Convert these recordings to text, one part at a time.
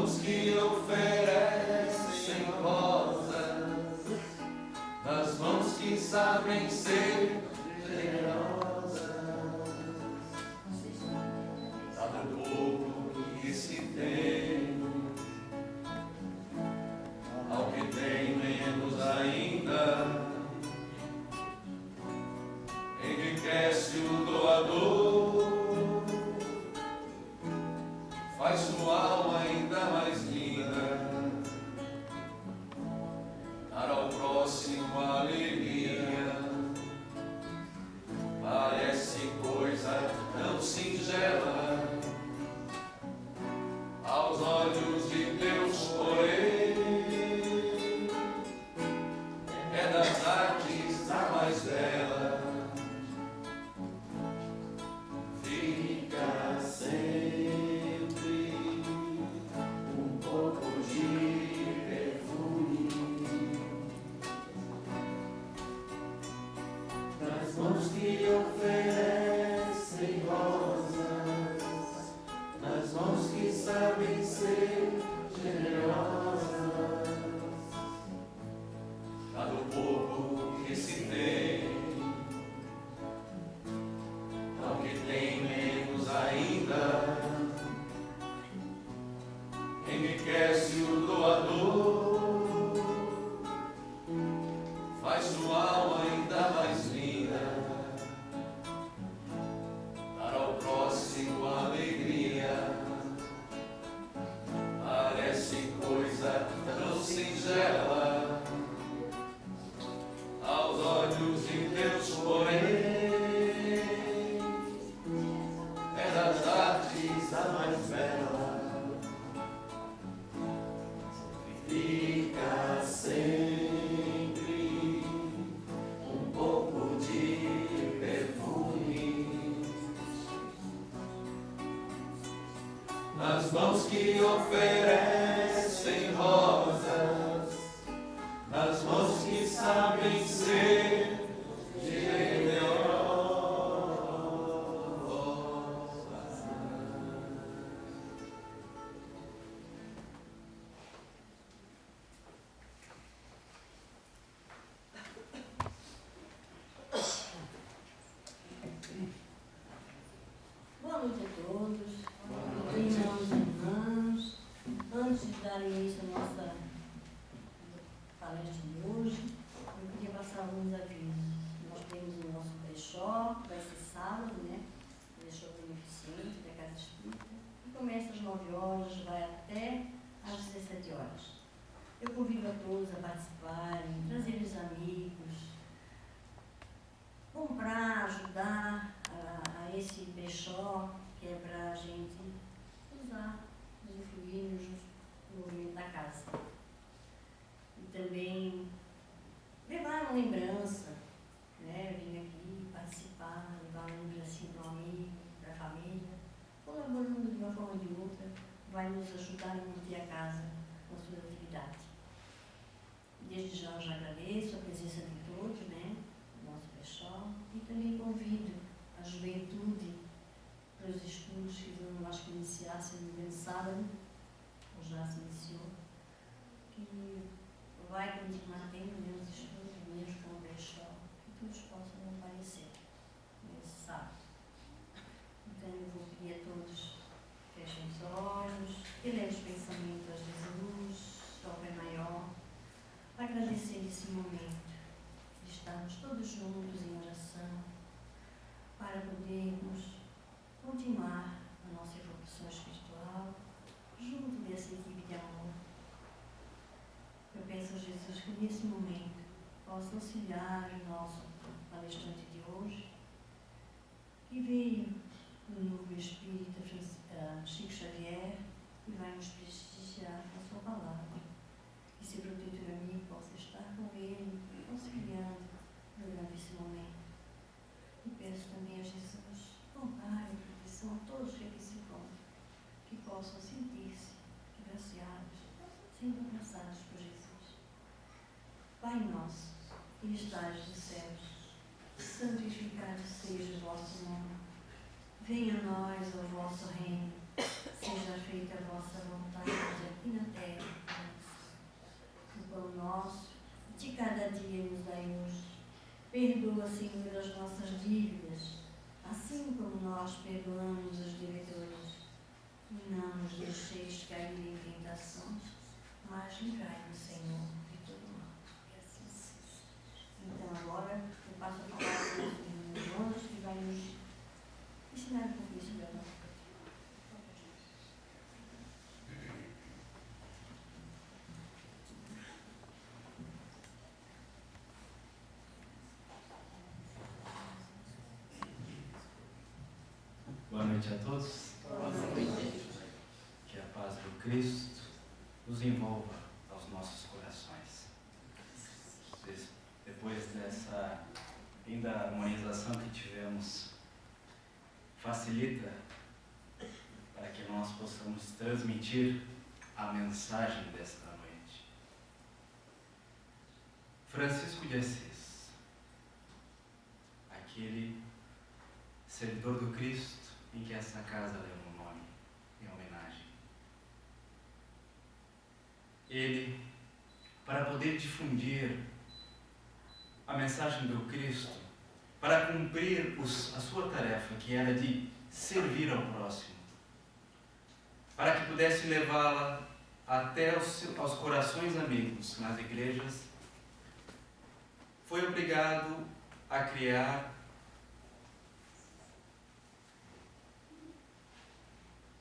mãos que oferecem rosas, das mãos que sabem ser generosas, dá do pouco que se tem ao que tem menos ainda, enriquece o doador, faz sua alma ainda mais linda, dar ao próximo alegria, parece coisa tão singela aos olhos de Deus, porém é das artes a mais bela, fica sempre um pouco de perfume nas mãos que oferecem rosas, nas mãos que sabem ser generosas, dá do pouco que se tem ao que tem menos ainda, enriquece o doador, faz sua alma ainda mais linda, dar ao próximo alegria, parece coisa tão singela aos olhos de Deus, porém é das artes a mais bela, fica sempre um pouco de perfume nas mãos que oferecem rosas, nas mãos que sabem ser generosas. Boa noite a todos, irmãos e irmãs. Antes de dar início à nossa palestra de hoje, eu queria passar alguns avisos. Nós temos o nosso brechó, que vai ser sábado, né? Brechó beneficente da Casa Espírita, que começa às 9 horas, vai até às 17 horas. Eu convido a todos a participarem, trazer os amigos, comprar, ajudar a esse brechó, que é para a gente usar, usufruir no movimento da casa. E também levar uma lembrança, né? Vir aqui participar, levar uma lembrancinha para um amigo, para a família, colaborando de uma forma ou de outra, vai nos ajudar a manter a casa na sua atividade. Desde já eu já agradeço a presença de todos, né? Do nosso brechó, e também convido a juventude para os estudos que vão, acho que iniciar, se não me engano, sábado, ou já se iniciou, que vai continuar tendo meus estudos, mesmo com o brechó, que todos possam comparecer nesse sábado. Então eu vou pedir a todos que fechem os olhos, que levem os pensamentos a Jesus, ao Pai Maior, agradecer esse momento de estarmos todos juntos em oração, para podermos continuar a nossa evolução espiritual junto dessa equipe de amor. Eu peço a Jesus que nesse momento possa auxiliar o nosso palestrante de hoje, que veio do núcleo espírita Chico Xavier e vai nos prestigiar com a sua palavra. Que esse protetor amigo possa estar com ele, auxiliando durante esse momento. E peço também a Jesus, amparo e proteção a todos que aqui se encontram, que possam sentir-se agraciados, sendo abraçados por Jesus. Pai nosso, que estais nos céus, santificado seja o vosso nome. Venha a nós o vosso reino, seja feita a vossa vontade, aqui na terra. O pão nosso de cada dia nos dai hoje. Perdoa, Senhor, as nossas dívidas, assim como nós perdoamos os devedores. E não nos deixeis cair em tentações, mas livrai-nos, Senhor, de todo mal. Que assim seja. Então agora eu passo a palavra ao Senhor Jonas, que vai nos ensinar um pouquinho sobre a nossa. Boa noite a todos. Boa noite. Que a paz do Cristo nos envolva aos nossos corações. Depois dessa linda harmonização que tivemos, facilita para que nós possamos transmitir a mensagem desta noite. Francisco de Assis, aquele servidor do Cristo em que essa casa leva o nome, em homenagem. Ele, para poder difundir a mensagem do Cristo, para cumprir a sua tarefa, que era de servir ao próximo, para que pudesse levá-la até aos corações amigos nas igrejas, foi obrigado a criar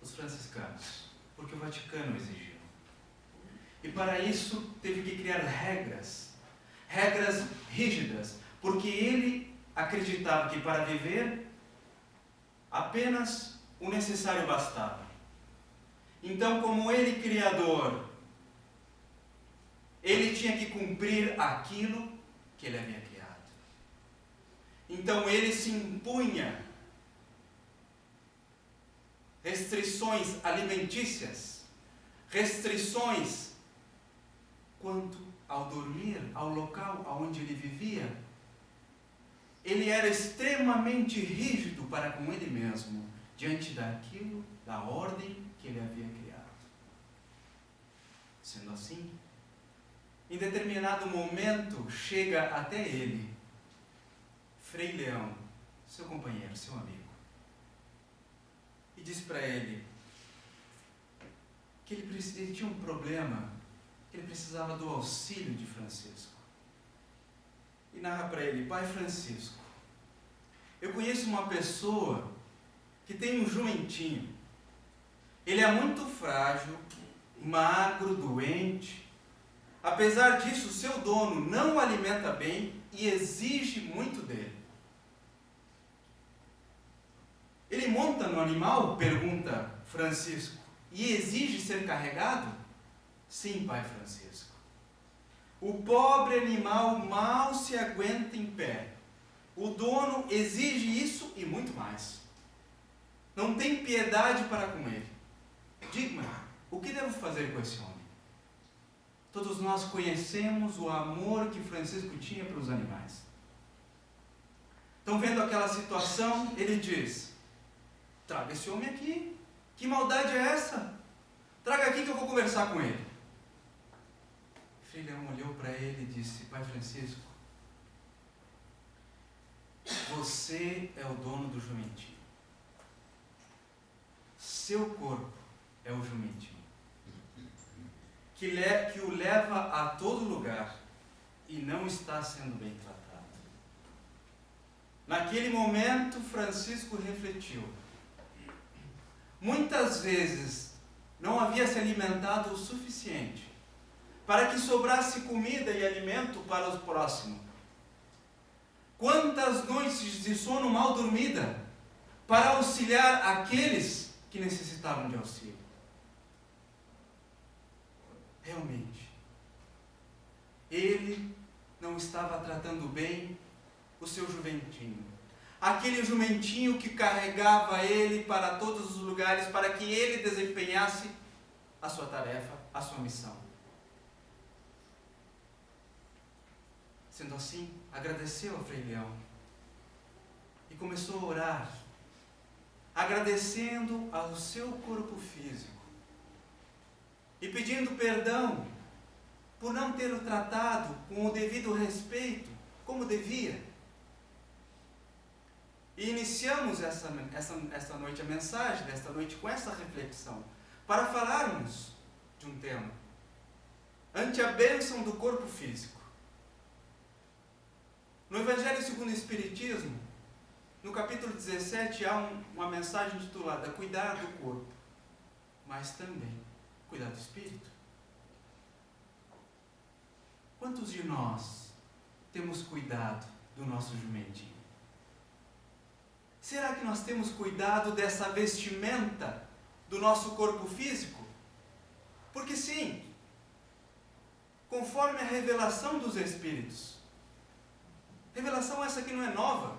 os franciscanos, porque o Vaticano exigiu. E para isso teve que criar regras rígidas, porque ele acreditava que para viver apenas o necessário bastava. Então, como ele criador, ele tinha que cumprir aquilo que ele havia criado. Então ele se impunha restrições alimentícias, restrições quanto ao dormir, ao local onde ele vivia. Ele era extremamente rígido para com ele mesmo, diante daquilo, da ordem que ele havia criado. Sendo assim, em determinado momento, chega até ele Frei Leão, seu companheiro, seu amigo, e diz para ele que ele tinha um problema, que ele precisava do auxílio de Francisco. E narra para ele: Pai Francisco, eu conheço uma pessoa que tem um jumentinho. Ele é muito frágil, magro, doente. Apesar disso, seu dono não o alimenta bem e exige muito dele. Ele monta no animal? Pergunta Francisco. E exige ser carregado? Sim, Pai Francisco. O pobre animal mal se aguenta em pé. O dono exige isso e muito mais. Não tem piedade para com ele. Diga-me, o que devo fazer com esse homem? Todos nós conhecemos o amor que Francisco tinha para os animais. Então, vendo aquela situação, ele diz: traga esse homem aqui. Que maldade é essa? Traga aqui que eu vou conversar com ele. O Frei Leão olhou para ele e disse: Pai Francisco, você é o dono do jumentinho. Seu corpo é o jumentinho, que o leva a todo lugar e não está sendo bem tratado. Naquele momento, Francisco refletiu. Muitas vezes não havia se alimentado o suficiente para que sobrasse comida e alimento para os próximos. Quantas noites de sono mal dormida para auxiliar aqueles que necessitavam de auxílio. Realmente, ele não estava tratando bem o seu jumentinho. Aquele jumentinho que carregava ele para todos os lugares para que ele desempenhasse a sua tarefa, a sua missão. Sendo assim, agradeceu a Frei Leão e começou a orar, agradecendo ao seu corpo físico, e pedindo perdão por não ter o tratado com o devido respeito, como devia. E iniciamos essa noite, a mensagem desta noite, com essa reflexão, para falarmos de um tema, ante a bênção do corpo físico. No Evangelho segundo o Espiritismo, no capítulo 17, há uma mensagem titulada Cuidar do corpo, mas também cuidar do espírito. Quantos de nós temos cuidado do nosso jumentinho? Será que nós temos cuidado dessa vestimenta do nosso corpo físico? Porque sim, conforme a revelação dos Espíritos, revelação essa que não é nova,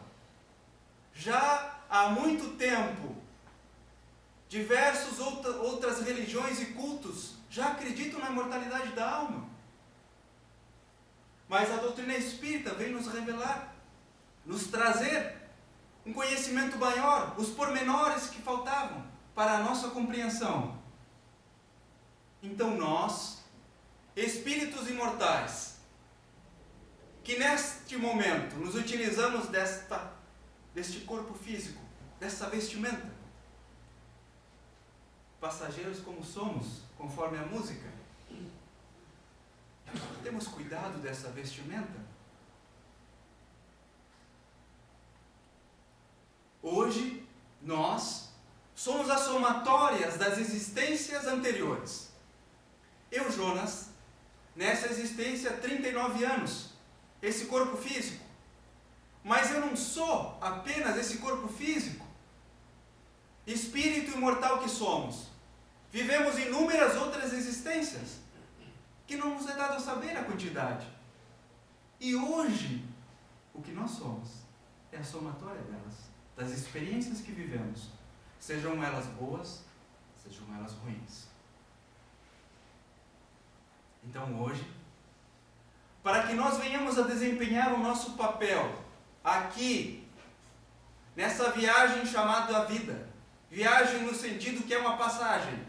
já há muito tempo, diversas outras religiões e cultos já acreditam na imortalidade da alma. Mas a doutrina espírita vem nos revelar, nos trazer um conhecimento maior, os pormenores que faltavam para a nossa compreensão. Então nós, espíritos imortais, que neste momento nos utilizamos deste corpo físico, dessa vestimenta, passageiros como somos, conforme a música, temos cuidado dessa vestimenta? Hoje, nós somos as somatórias das existências anteriores. Eu, Jonas, nessa existência há 39 anos, esse corpo físico. Mas eu não sou apenas esse corpo físico. Espírito imortal que somos. Vivemos inúmeras outras existências, que não nos é dado a saber a quantidade. E hoje, o que nós somos é a somatória delas, das experiências que vivemos, sejam elas boas, sejam elas ruins. Então hoje, para que nós venhamos a desempenhar o nosso papel aqui, nessa viagem chamada vida, viagem no sentido que é uma passagem,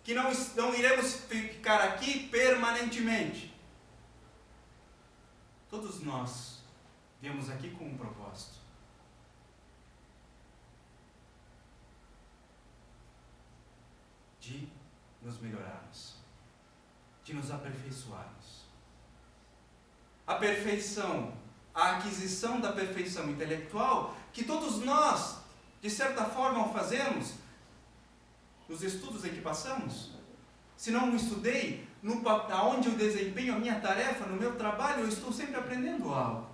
que não iremos ficar aqui permanentemente. Todos nós viemos aqui com um propósito. De nos melhorarmos, de nos aperfeiçoarmos. A perfeição, a aquisição da perfeição intelectual, que todos nós, de certa forma, fazemos nos estudos em que passamos. Se não estudei, aonde eu desempenho a minha tarefa, no meu trabalho, eu estou sempre aprendendo algo.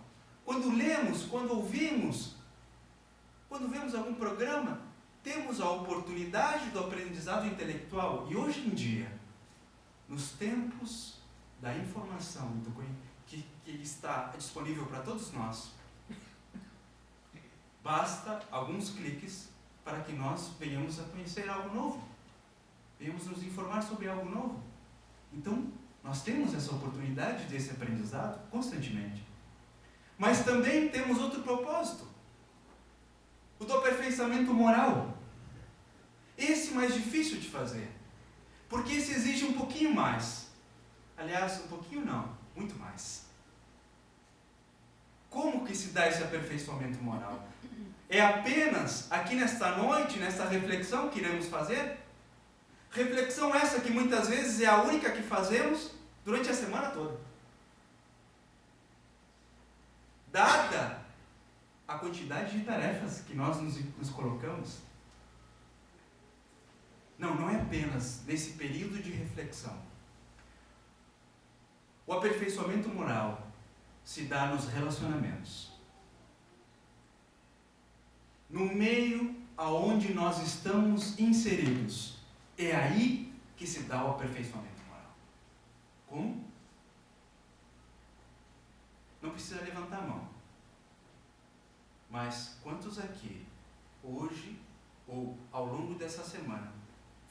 Quando lemos, quando ouvimos, quando vemos algum programa, temos a oportunidade do aprendizado intelectual. E hoje em dia, nos tempos da informação que está disponível para todos nós, basta alguns cliques para que nós venhamos a conhecer algo novo, venhamos nos informar sobre algo novo. Então, nós temos essa oportunidade desse aprendizado constantemente. Mas também temos outro propósito, o do aperfeiçoamento moral. Esse mais difícil de fazer, porque esse exige um pouquinho mais. Aliás, um pouquinho não, muito mais. Como que se dá esse aperfeiçoamento moral? É apenas aqui nesta noite, nesta reflexão que iremos fazer? Reflexão essa que muitas vezes é a única que fazemos durante a semana toda. Dada a quantidade de tarefas que nós nos colocamos. Não é apenas nesse período de reflexão. O aperfeiçoamento moral se dá nos relacionamentos. No meio aonde nós estamos inseridos. É aí que se dá o aperfeiçoamento moral. Como? Não precisa levantar a mão. Mas quantos aqui, hoje ou ao longo dessa semana,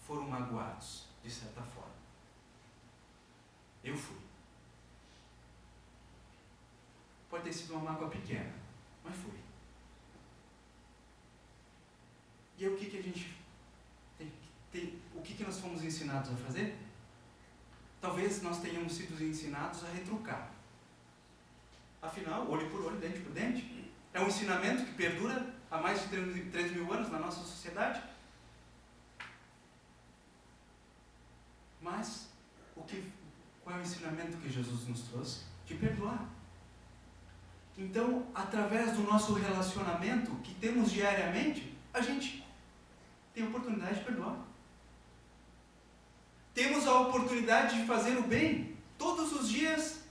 foram magoados, de certa forma? Eu fui. Pode ter sido uma mágoa pequena, mas fui. E aí o que a gente tem, o que nós fomos ensinados? ensinados a fazer? Talvez nós tenhamos sido ensinados a retrucar. Afinal, olho por olho, dente por dente. É um ensinamento que perdura há mais de 3.000 anos na nossa sociedade. Mas, qual é o ensinamento que Jesus nos trouxe? De perdoar. Então, através do nosso relacionamento que temos diariamente, a gente tem a oportunidade de perdoar. Temos a oportunidade de fazer o bem todos os dias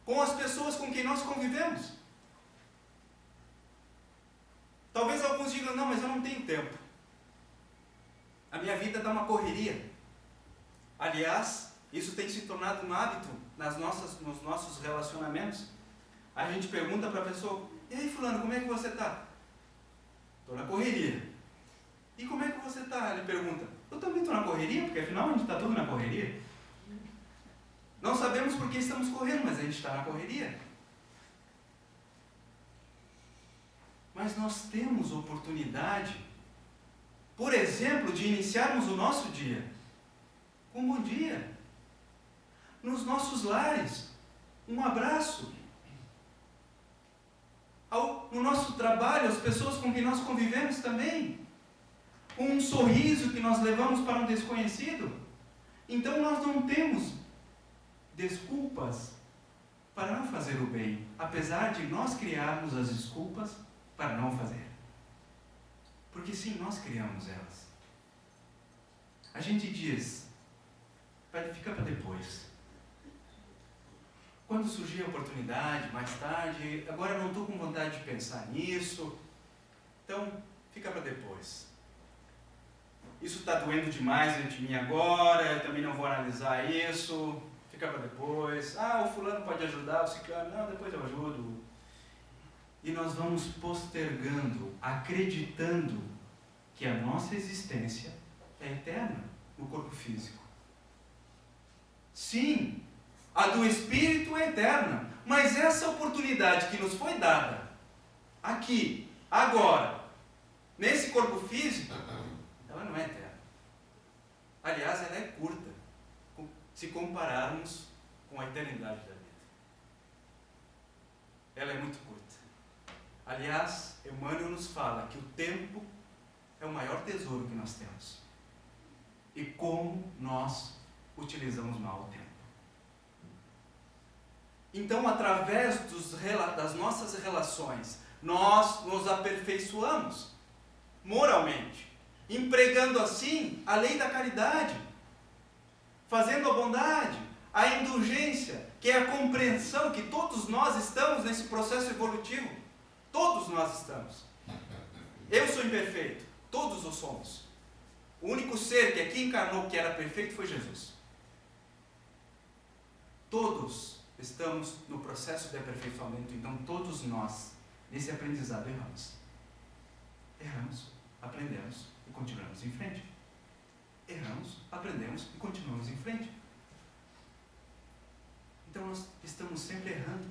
com as pessoas com quem nós convivemos. Talvez alguns digam, não, mas eu não tenho tempo. A minha vida dá uma correria. Aliás, isso tem se tornado um hábito nos nossos relacionamentos. A gente pergunta para a pessoa, e aí fulano, como é que você está? Estou na correria. E como é que você está? Ele pergunta, eu também estou na correria, porque afinal a gente está tudo na correria. Não sabemos por que estamos correndo, mas a gente está na correria. Mas nós temos oportunidade, por exemplo, de iniciarmos o nosso dia com um bom dia. Nos nossos lares, um abraço. No nosso trabalho, as pessoas com quem nós convivemos também. Um sorriso que nós levamos para um desconhecido. Então nós não temos desculpas para não fazer o bem, apesar de nós criarmos as desculpas para não fazer. Porque sim, nós criamos elas. A gente diz, fica para depois. Quando surgir a oportunidade, mais tarde, agora eu não estou com vontade de pensar nisso, então fica para depois. Isso está doendo demais dentro de mim agora, eu também não vou analisar isso, fica para depois. O fulano pode ajudar, o ciclano, não, depois eu ajudo. E nós vamos postergando, acreditando que a nossa existência é eterna no corpo físico. Sim, a do Espírito é eterna, mas essa oportunidade que nos foi dada, aqui, agora, nesse corpo físico, ela não é eterna. Aliás, ela é curta, se compararmos com a eternidade da vida. Ela é muito curta. Aliás, Emmanuel nos fala que o tempo é o maior tesouro que nós temos. E como nós utilizamos mal o tempo. Então, através das nossas relações, nós nos aperfeiçoamos moralmente, empregando assim a lei da caridade, fazendo a bondade, a indulgência, que é a compreensão que todos nós estamos nesse processo evolutivo. Todos nós estamos. Eu sou imperfeito, todos o somos. O único ser que aqui encarnou que era perfeito foi Jesus. Todos estamos no processo de aperfeiçoamento, então todos nós, nesse aprendizado, erramos. Erramos, aprendemos e continuamos em frente. Erramos, aprendemos e continuamos em frente. Então nós estamos sempre errando,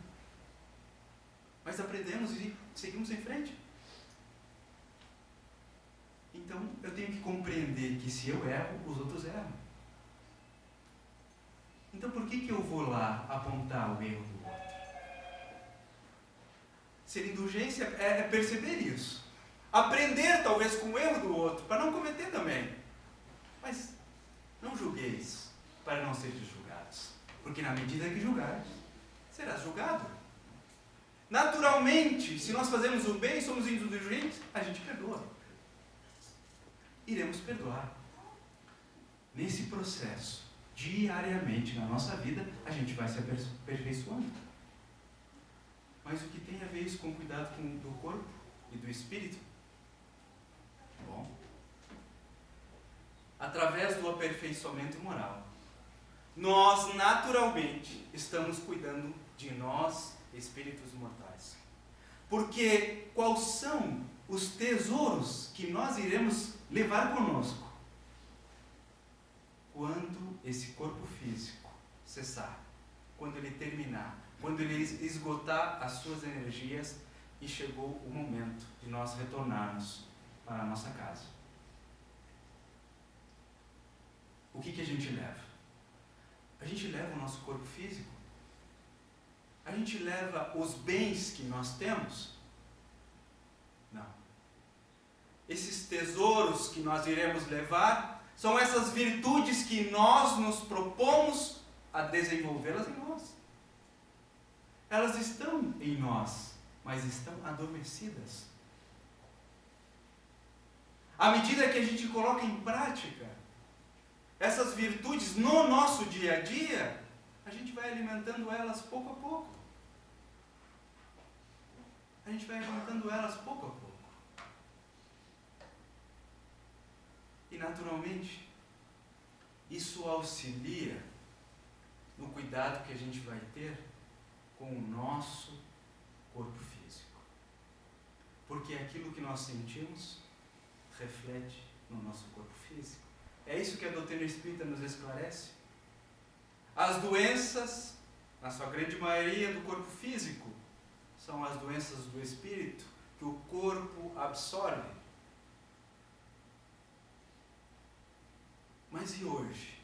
mas aprendemos e seguimos em frente. Então eu tenho que compreender que se eu erro, os outros erram. Então por que eu vou lá apontar o erro do outro? Ser indulgência é perceber isso. Aprender talvez com o erro do outro, para não cometer também. Mas não julgueis, para não seres julgados. Porque na medida que julgares, serás julgado. Naturalmente, se nós fazemos o bem e somos indulgentes, a gente perdoa. Iremos perdoar. Nesse processo, diariamente na nossa vida, a gente vai se aperfeiçoando. Mas o que tem a ver isso com cuidado do corpo e do espírito? Bom, através do aperfeiçoamento moral, nós naturalmente estamos cuidando de nós, espíritos mortais. Porque quais são os tesouros que nós iremos levar conosco quando esse corpo físico cessar, quando ele terminar, quando ele esgotar as suas energias e chegou o momento de nós retornarmos para a nossa casa. o que a gente leva? A gente leva o nosso corpo físico? A gente leva os bens que nós temos? Não. Esses tesouros que nós iremos levar são essas virtudes que nós nos propomos a desenvolvê-las em nós. Elas estão em nós, mas estão adormecidas. À medida que a gente coloca em prática essas virtudes no nosso dia a dia, a gente vai alimentando elas pouco a pouco. A gente vai alimentando elas pouco a pouco. E naturalmente, isso auxilia no cuidado que a gente vai ter com o nosso corpo físico. Porque aquilo que nós sentimos reflete no nosso corpo físico. É isso que a doutrina espírita nos esclarece. As doenças, na sua grande maioria do corpo físico, são as doenças do espírito que o corpo absorve. Mas e hoje,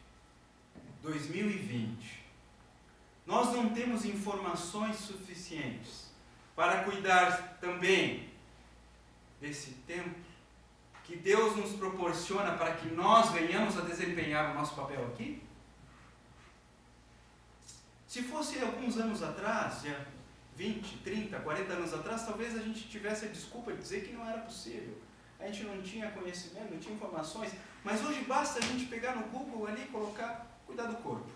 2020, nós não temos informações suficientes para cuidar também desse tempo que Deus nos proporciona para que nós venhamos a desempenhar o nosso papel aqui? Se fosse alguns anos atrás, já 20, 30, 40 anos atrás, talvez a gente tivesse a desculpa de dizer que não era possível. A gente não tinha conhecimento, não tinha informações, mas hoje basta a gente pegar no Google ali e colocar cuidar do corpo.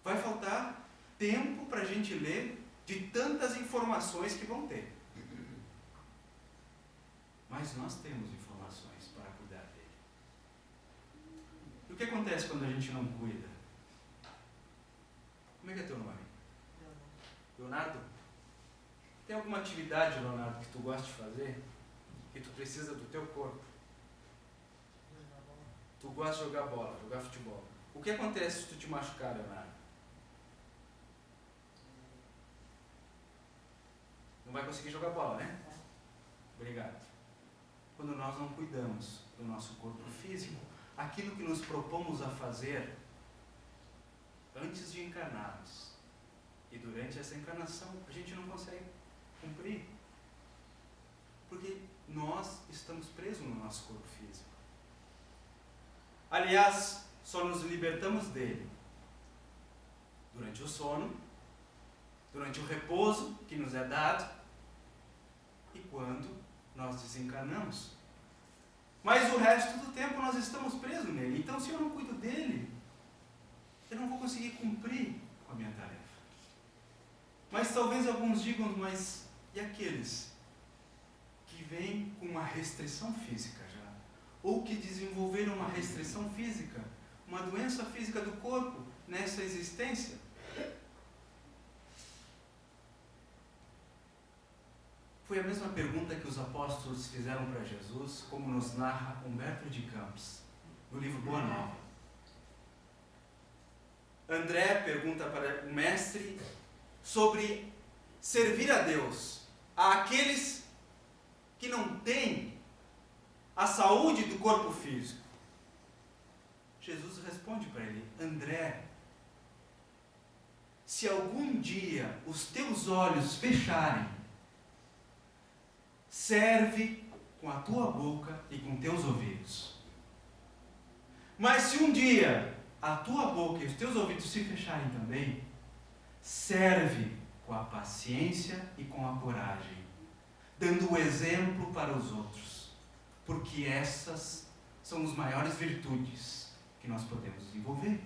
Vai faltar tempo para a gente ler de tantas informações que vão ter. Mas nós temos informações para cuidar dele. E o que acontece quando a gente não cuida? Como é que é teu nome? Leonardo? Tem alguma atividade, Leonardo, que tu gosta de fazer? Que tu precisa do teu corpo? Tu gosta de jogar bola, jogar futebol. O que acontece se tu te machucar, Leonardo? Não vai conseguir jogar bola, né? Obrigado. Quando nós não cuidamos do nosso corpo físico, aquilo que nos propomos a fazer antes de encarnarmos e durante essa encarnação, a gente não consegue cumprir. Porque nós estamos presos no nosso corpo físico. Aliás, só nos libertamos dele durante o sono, durante o repouso que nos é dado e quando nós desencarnamos. Mas o resto do tempo nós estamos presos nele. Então, se eu não cuido dele, eu não vou conseguir cumprir com a minha tarefa. Mas talvez alguns digam, mas e aqueles que vêm com uma restrição física já? Ou que desenvolveram uma restrição física, uma doença física do corpo nessa existência? Foi a mesma pergunta que os apóstolos fizeram para Jesus, como nos narra Humberto de Campos, no livro Boa Nova. André pergunta para o mestre sobre servir a Deus, àqueles que não têm a saúde do corpo físico. Jesus responde para ele: André, se algum dia os teus olhos fecharem, serve com a tua boca e com teus ouvidos. Mas se um dia a tua boca e os teus ouvidos se fecharem também, serve com a paciência e com a coragem, dando o exemplo para os outros, porque essas são as maiores virtudes que nós podemos desenvolver.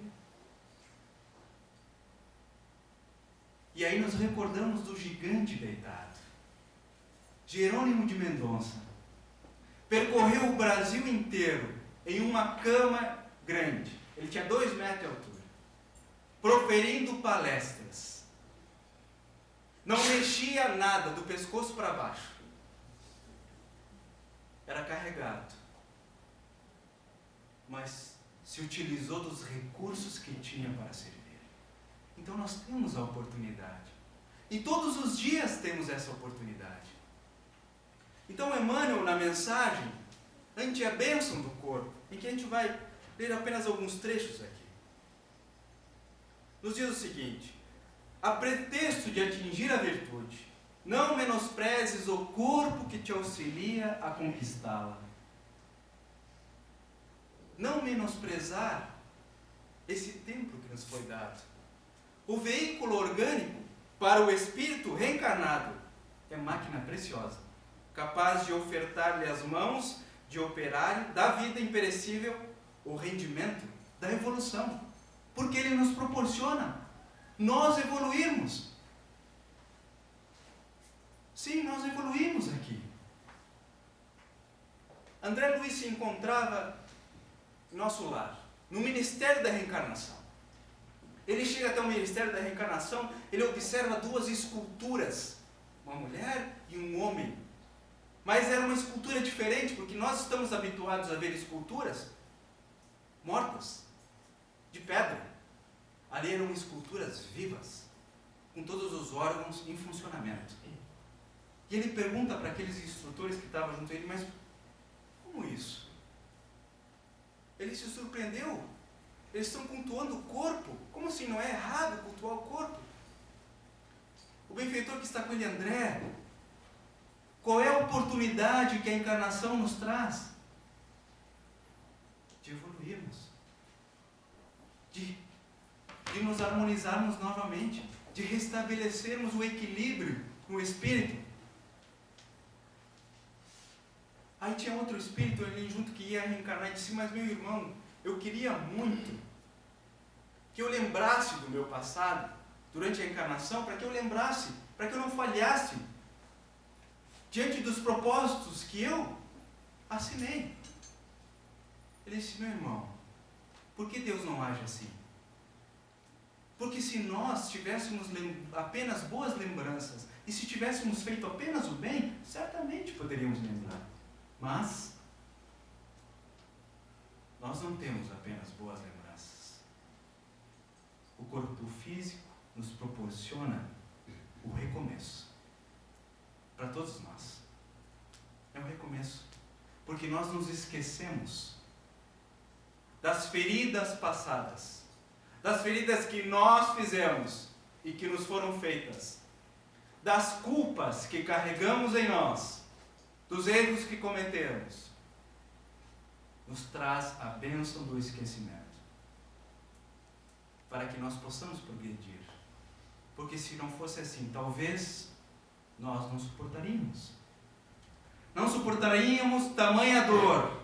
E aí nos recordamos do gigante deitado. Jerônimo de Mendonça percorreu o Brasil inteiro em uma cama grande. Ele tinha 2 metros de altura, proferindo palestras. Não mexia nada do pescoço para baixo. Era carregado. Mas se utilizou dos recursos que tinha para servir. Então nós temos a oportunidade. E todos os dias temos essa oportunidade. Então Emmanuel, na mensagem, ante a bênção do corpo, em que a gente vai ler apenas alguns trechos aqui. Nos diz o seguinte: a pretexto de atingir a virtude, não menosprezes o corpo que te auxilia a conquistá-la. Não menosprezar esse templo que nos foi dado. O veículo orgânico para o espírito reencarnado é máquina preciosa, capaz de ofertar-lhe as mãos de operário da vida imperecível o rendimento da evolução, porque ele nos proporciona nós evoluirmos. Sim, nós evoluímos aqui. André Luiz se encontrava em nosso lar, no Ministério da Reencarnação. Ele chega até o Ministério da Reencarnação, ele observa duas esculturas, uma mulher e um homem. Mas era uma escultura diferente, porque nós estamos habituados a ver esculturas mortas, de pedra. Ali eram esculturas vivas, com todos os órgãos em funcionamento. E ele pergunta para aqueles instrutores que estavam junto a ele, mas como isso? Ele se surpreendeu. Eles estão cultuando o corpo. Como assim? Não é errado cultuar o corpo? O benfeitor que está com ele, André, qual é a oportunidade que a encarnação nos traz? De evoluirmos. De nos harmonizarmos novamente. De restabelecermos o equilíbrio no espírito. Aí tinha outro espírito ali junto que ia reencarnar e disse, mas meu irmão, eu queria muito que eu lembrasse do meu passado durante a encarnação, para que eu lembrasse, para que eu não falhasse diante dos propósitos que eu assinei. Ele disse, meu irmão, por que Deus não age assim? Porque se nós tivéssemos apenas boas lembranças, e se tivéssemos feito apenas o bem, certamente poderíamos lembrar. Mas nós não temos apenas boas lembranças. O corpo físico nos proporciona o recomeço. Para todos nós. É um recomeço. Porque nós nos esquecemos das feridas passadas. Das feridas que nós fizemos e que nos foram feitas. Das culpas que carregamos em nós. Dos erros que cometemos. Nos traz a bênção do esquecimento. Para que nós possamos progredir. Porque se não fosse assim, talvez nós não suportaríamos. Não suportaríamos tamanha dor.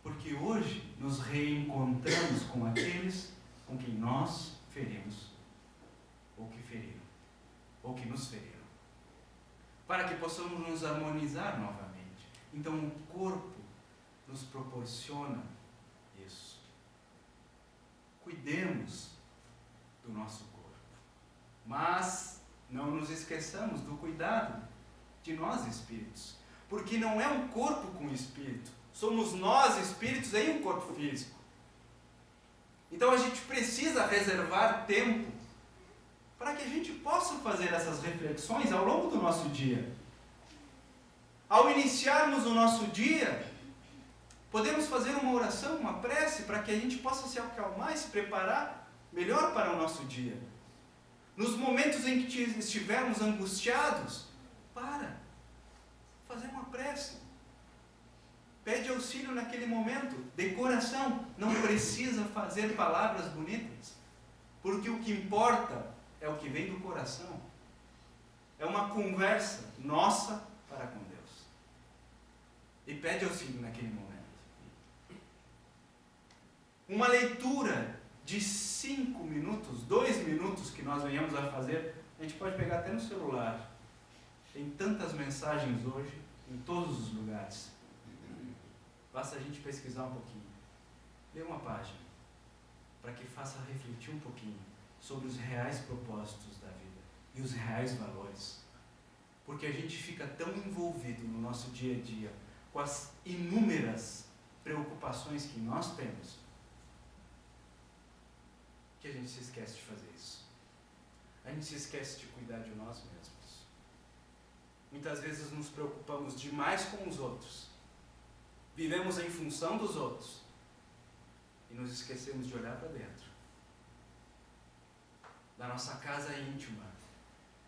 Porque hoje nos reencontramos com aqueles com quem nós ferimos. Ou que feriram. Ou que nos feriram. Para que possamos nos harmonizar novamente. Então o corpo nos proporciona isso. Cuidemos do nosso corpo. Mas não nos esqueçamos do cuidado de nós espíritos. Porque não é um corpo com espírito. Somos nós espíritos em um corpo físico. Então a gente precisa reservar tempo para que a gente possa fazer essas reflexões ao longo do nosso dia. Ao iniciarmos o nosso dia, podemos fazer uma oração, uma prece, para que a gente possa se acalmar e se preparar melhor para o nosso dia. Nos momentos em que estivermos angustiados, fazer uma prece. Pede auxílio naquele momento, de coração. Não precisa fazer palavras bonitas, porque o que importa é o que vem do coração. É uma conversa nossa para com Deus. E pede auxílio naquele momento. Uma leitura de 5 minutos, 2 minutos que nós venhamos a fazer, a gente pode pegar até no celular. Tem tantas mensagens hoje, em todos os lugares. Basta a gente pesquisar um pouquinho. Lê uma página, para que faça refletir um pouquinho sobre os reais propósitos da vida e os reais valores. Porque a gente fica tão envolvido no nosso dia a dia com as inúmeras preocupações que nós temos, que a gente se esquece de fazer isso. A gente se esquece de cuidar de nós mesmos. Muitas vezes nos preocupamos demais com os outros Vivemos em função dos outros e nos esquecemos de olhar para dentro da nossa casa íntima,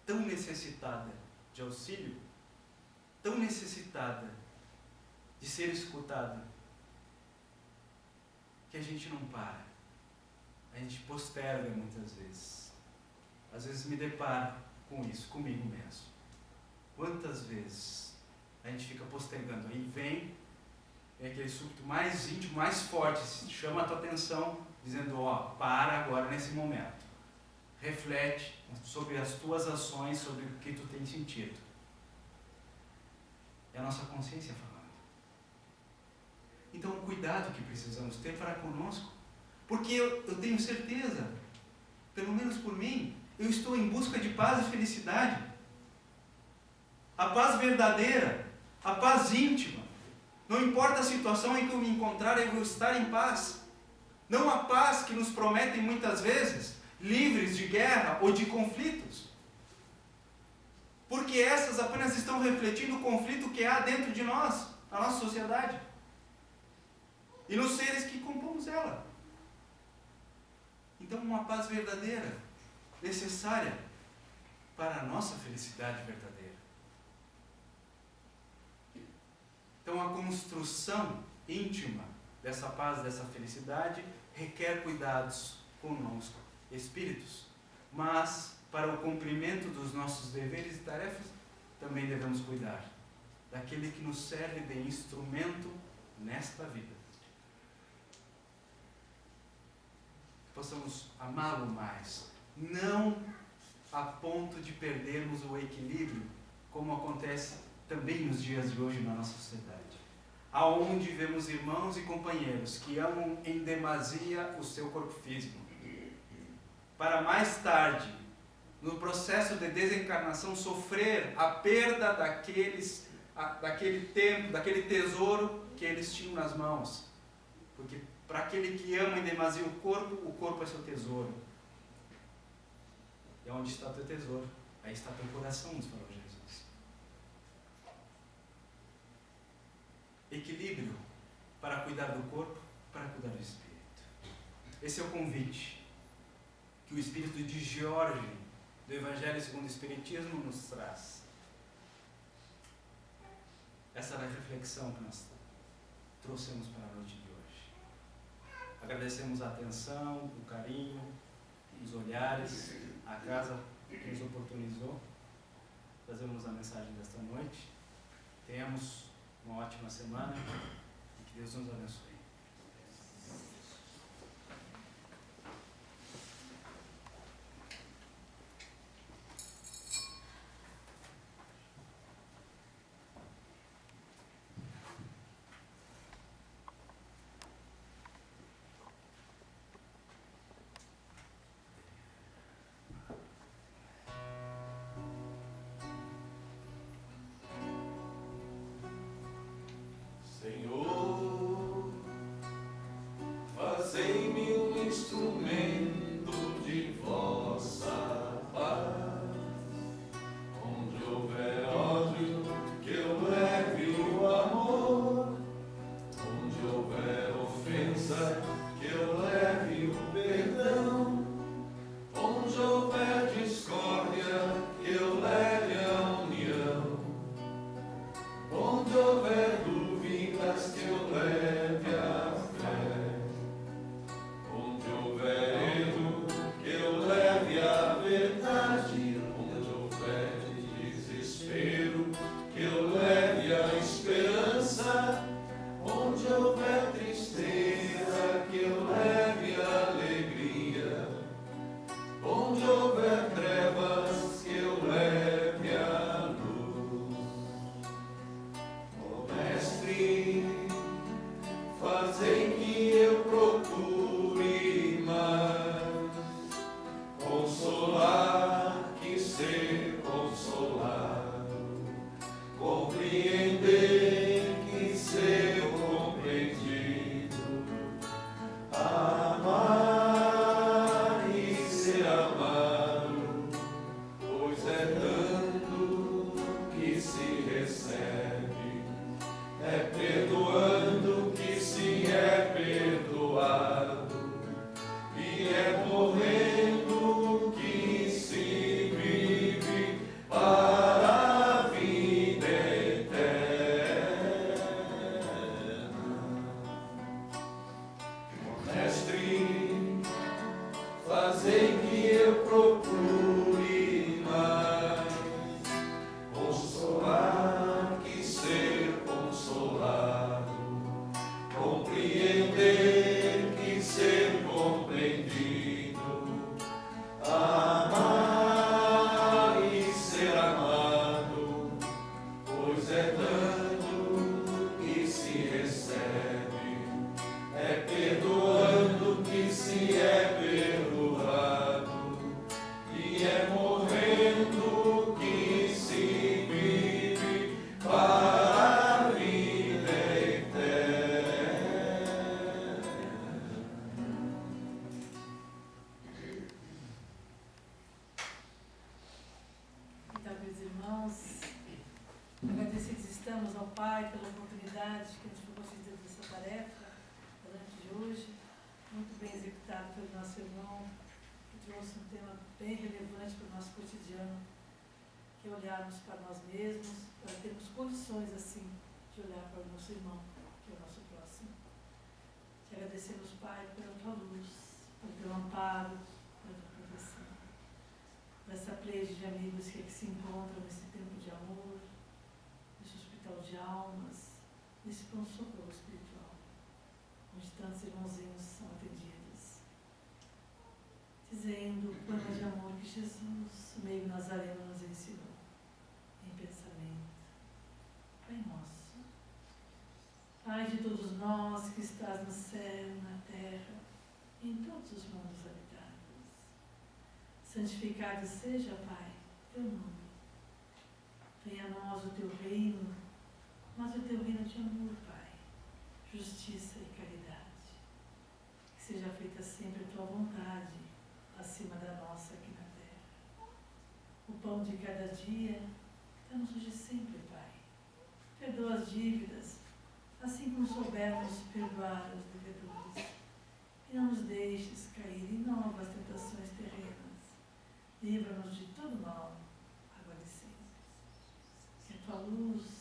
tão necessitada de auxílio, tão necessitada de ser escutada, que a gente não para, a gente posterga muitas vezes. Às vezes me deparo com isso, comigo mesmo. Quantas vezes a gente fica postergando? Aí vem aquele súbito mais íntimo, mais forte, chama a tua atenção, dizendo, ó, para agora nesse momento. Reflete sobre as tuas ações, sobre o que tu tem sentido. É a nossa consciência falando. Então, o cuidado que precisamos ter para conosco, porque eu tenho certeza, pelo menos por mim, eu estou em busca de paz e felicidade. A paz verdadeira, a paz íntima. Não importa a situação em que eu me encontrar, eu vou estar em paz. Não a paz que nos prometem muitas vezes, livres de guerra ou de conflitos. Porque essas apenas estão refletindo o conflito que há dentro de nós, na nossa sociedade. E nos seres que compomos ela. Então, uma paz verdadeira, necessária para a nossa felicidade verdadeira. Então, a construção íntima dessa paz, dessa felicidade, requer cuidados conosco, espíritos. Mas, para o cumprimento dos nossos deveres e tarefas, também devemos cuidar daquele que nos serve de instrumento nesta vida. Que possamos amá-lo mais, não a ponto de perdermos o equilíbrio, como acontece também nos dias de hoje na nossa sociedade, aonde vemos irmãos e companheiros que amam em demasia o seu corpo físico, para mais tarde, no processo de desencarnação, sofrer a perda daquele tempo, daquele tesouro que eles tinham nas mãos. Porque para aquele que ama em demasia o corpo é seu tesouro. E onde está teu tesouro? Aí está teu coração, nos falou Jesus. Equilíbrio para cuidar do corpo, para cuidar do espírito. Esse é o convite que o Espírito de Jorge, do Evangelho segundo o Espiritismo, nos traz. Essa é a reflexão que nós trouxemos para a noite de hoje. Agradecemos a atenção, o carinho, os olhares, a casa que nos oportunizou. Trazemos a mensagem desta noite. Tenhamos uma ótima semana e que Deus nos abençoe. Senhor, Pai, pela oportunidade que nos proporciona dessa tarefa durante de hoje, muito bem executado pelo nosso irmão, que trouxe um tema bem relevante para o nosso cotidiano, que é olharmos para nós mesmos, para termos condições, assim, de olhar para o nosso irmão, que é o nosso próximo. Te agradecemos, Pai, pela tua luz, pelo teu amparo, pela tua proteção, por essa pleia de amigos que aqui se encontram nesse tempo de amor, nesse hospital de almas, nesse pronto-socorro espiritual, onde tantos irmãozinhos são atendidos, dizendo o plano de amor que Jesus, o meio nazareno, nos ensinou, em pensamento. Pai nosso, Pai de todos nós que estás no céu, na terra, em todos os mundos habitados, santificado seja, Pai, teu nome. Venha a nós o teu reino, mas o teu reino de amor, Pai, justiça e caridade. Que seja feita sempre a tua vontade, acima da nossa aqui na terra. O pão de cada dia, dá-nos hoje sempre, Pai. Perdoa as dívidas, assim como soubermos perdoar os devedores. E não nos deixes cair em novas tentações terrenas. Livra-nos de todo mal, agora e sempre. Que a tua luz